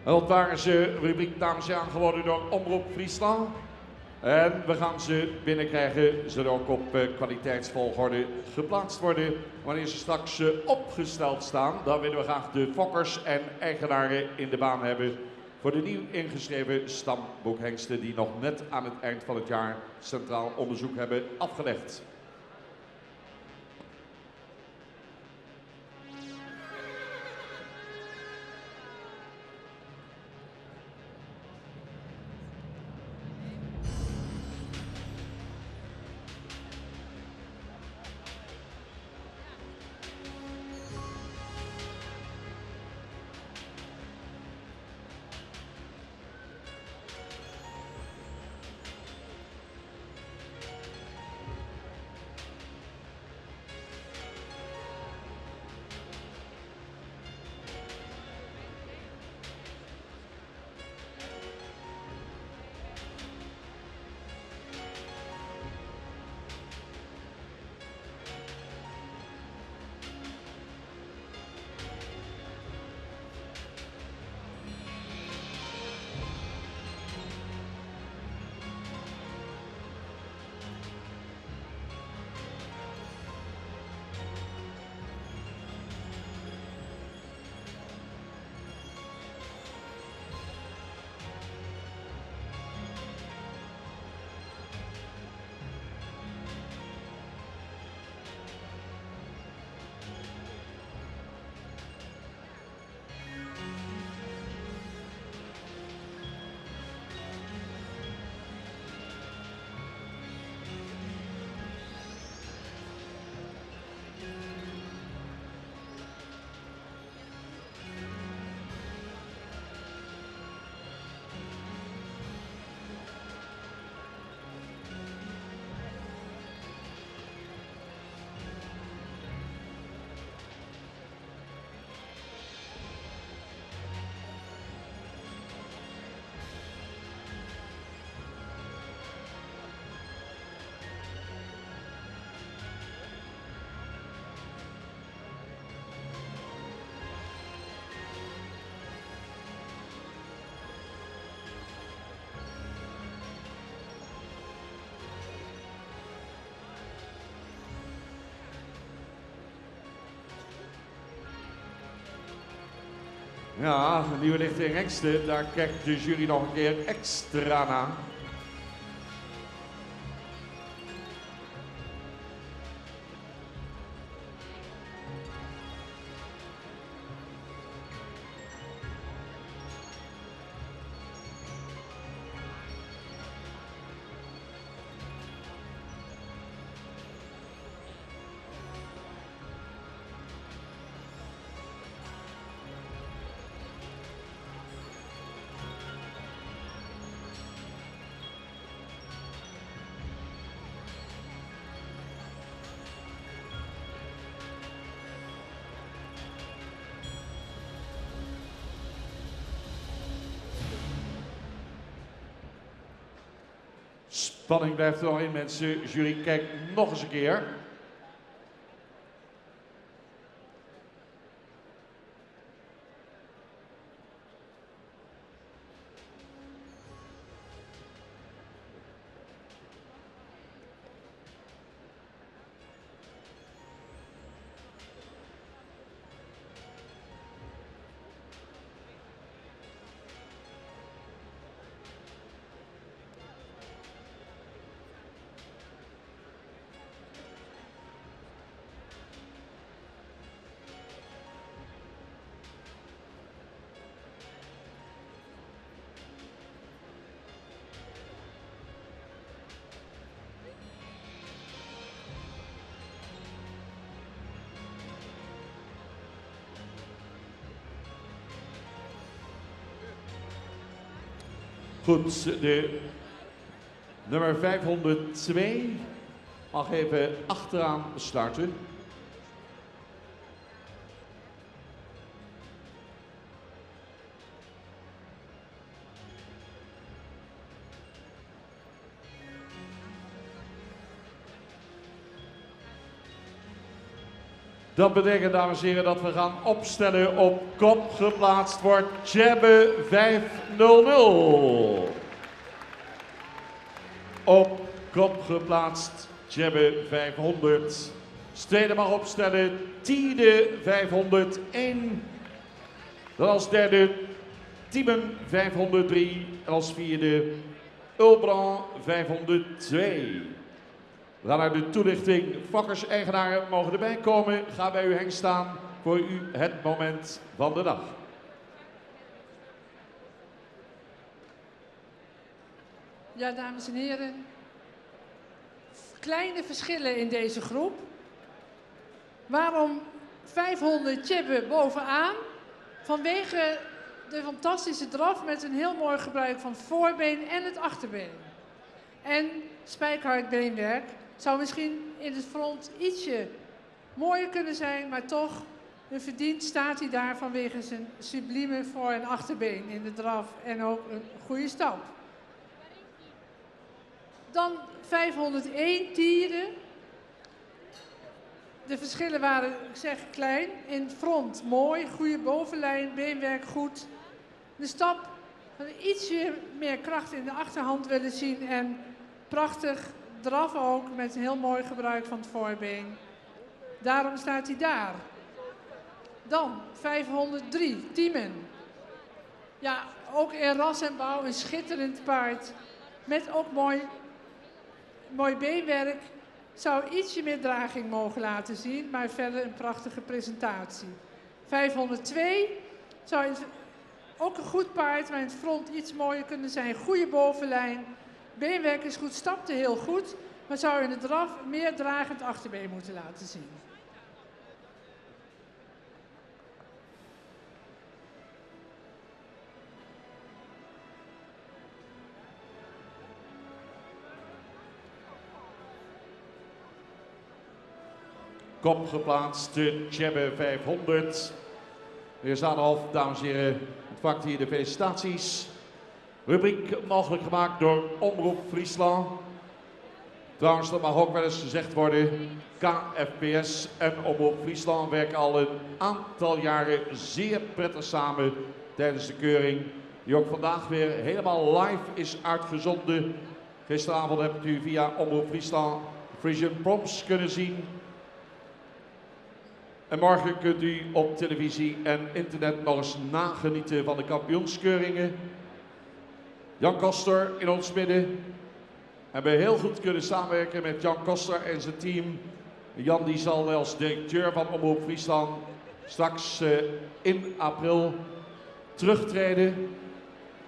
Dat waren ze, rubriek dames en aangeboden door Omroep Friesland. En we gaan ze binnenkrijgen, zodat ook op kwaliteitsvolgorde geplaatst worden. Wanneer ze straks opgesteld staan, dan willen we graag de fokkers en eigenaren in de baan hebben voor de nieuw ingeschreven stamboekhengsten die nog net aan het eind van het jaar centraal onderzoek hebben afgelegd. Ja, een nieuwe lichting hengsten, daar kijkt de jury nog een keer extra naar. Spanning blijft er nog in, mensen. Jury, kijk nog eens een keer. Goed, de nummer 502 mag even achteraan starten. Dat betekent, dames en heren, dat we gaan opstellen. Op kop geplaatst wordt Tjebbe 500. Op kop geplaatst Tjebbe 500. Tweede mag opstellen Tiede 501. Dan als derde Tiemen 503. En als vierde Ulbrand 502. We gaan naar de toelichting. Fokkers-eigenaren mogen erbij komen. Ga bij uw heng staan voor u het moment van de dag. Ja, dames en heren. Kleine verschillen in deze groep. Waarom 500 Tjebbe bovenaan? Vanwege de fantastische draf met een heel mooi gebruik van het voorbeen en het achterbeen. En spijkerhard beenwerk zou misschien in het front ietsje mooier kunnen zijn, maar toch verdiend staat hij daar vanwege zijn sublieme voor- en achterbeen in de draf en ook een goede stap. Dan 501 Tieren. De verschillen waren, ik zeg, klein. In het front mooi, goede bovenlijn, beenwerk goed. De stap ietsje meer kracht in de achterhand willen zien en prachtig draf ook met een heel mooi gebruik van het voorbeen. Daarom staat hij daar. Dan 503 Tiemen. Ja, ook in ras en bouw een schitterend paard met ook mooi beenwerk. Zou ietsje meer draging mogen laten zien, maar verder een prachtige presentatie. 502 zou ook een goed paard, maar in het front iets mooier kunnen zijn. Goede bovenlijn, beenwerk is goed, stapte heel goed, maar zou in de draf meer dragend achterbeen moeten laten zien. Kop geplaatst, de Tjebbe 500. Meneer Zadenhof, dames en heren, ontvangt hier de felicitaties. Rubriek mogelijk gemaakt door Omroep Friesland. Trouwens, dat mag ook wel eens gezegd worden. KFPS en Omroep Friesland werken al een aantal jaren zeer prettig samen tijdens de keuring. Die ook vandaag weer helemaal live is uitgezonden. Gisteravond hebt u via Omroep Friesland Frisian Proms kunnen zien. En morgen kunt u op televisie en internet nog eens nagenieten van de kampioenskeuringen. Jan Koster in ons midden. We hebben heel goed kunnen samenwerken met Jan Koster en zijn team. Jan die zal als directeur van Omroep Friesland straks in april terugtreden.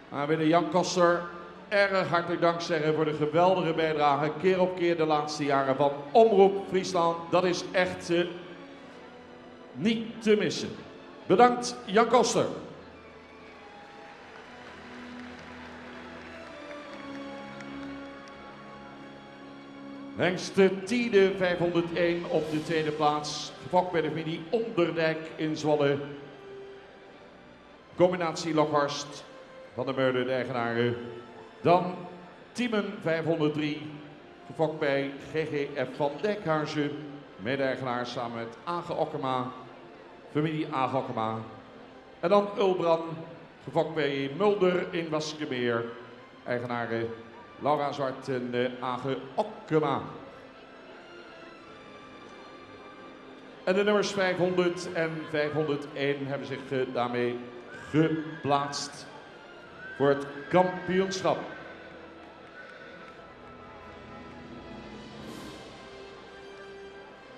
Maar we willen Jan Koster erg hartelijk dank zeggen voor de geweldige bijdrage keer op keer de laatste jaren van Omroep Friesland. Dat is echt niet te missen. Bedankt Jan Koster. Hengste Tiede 501 op de tweede plaats. Gefokt bij de familie Onderdijk in Zwolle. Combinatie Lokhorst van de Meurde, de eigenaren. Dan Tiemen 503. Gefokt bij GGF van Dijkhuizen. Mede-eigenaar samen met Age Okkema. Familie Age Okkema. En dan Ulbrand. Gefokt bij Mulder in Waskemeer. Eigenaren Laura Zwart en Age Okkema. En de nummers 500 en 501 hebben zich daarmee geplaatst voor het kampioenschap.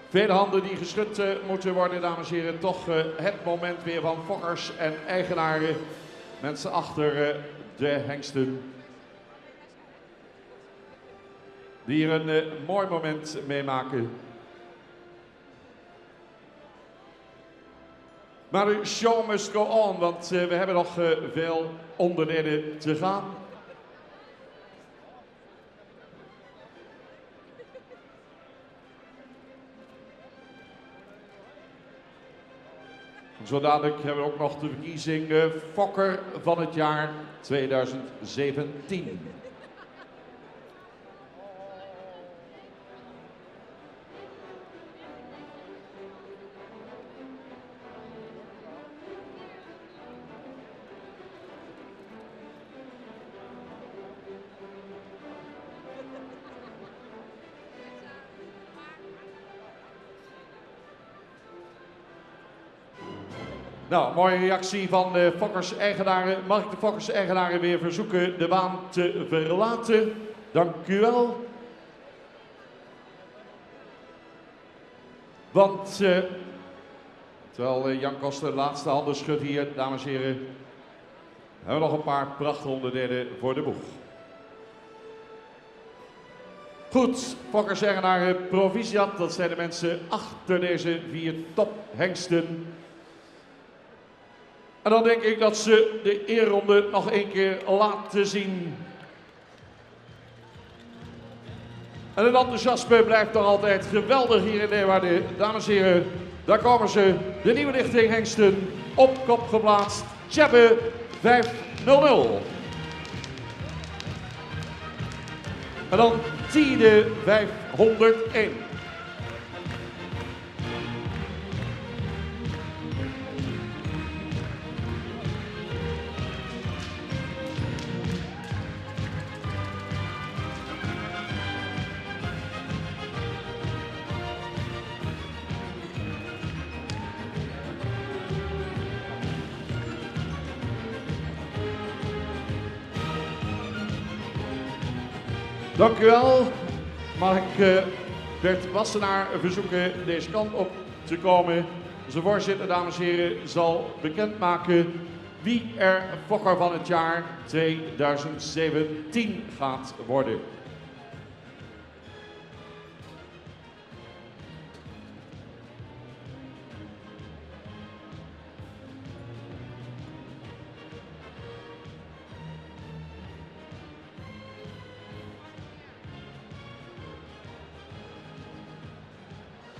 Vele handen die geschud moeten worden, dames en heren. Toch het moment weer van fokkers en eigenaren. Mensen achter de hengsten. Die hier een mooi moment meemaken. Maar de show must go on, want we hebben nog veel onderdelen te gaan. Zo dadelijk hebben we ook nog de verkiezing Fokker van het jaar 2017. Nou, mooie reactie van de fokkers-eigenaren. Mag ik de fokkers-eigenaren weer verzoeken de baan te verlaten? Dank u wel. Want terwijl Jan Koster de laatste handen schudt hier, dames en heren, hebben we nog een paar prachtonderdelen voor de boeg. Goed, fokkers-eigenaren proficiat, dat zijn de mensen achter deze 4 tophengsten. En dan denk ik dat ze de eerronde nog één keer laten zien. En het enthousiasme blijft nog altijd geweldig hier in Leeuwarden. Dames en heren, daar komen ze. De nieuwe lichting hengsten op kop geplaatst. Tjeppe 500. En dan Tiede 501. Dank u wel. Mag ik Bert Wassenaar verzoeken deze kant op te komen. Onze voorzitter, dames en heren, zal bekendmaken wie er fokker van het jaar 2017 gaat worden.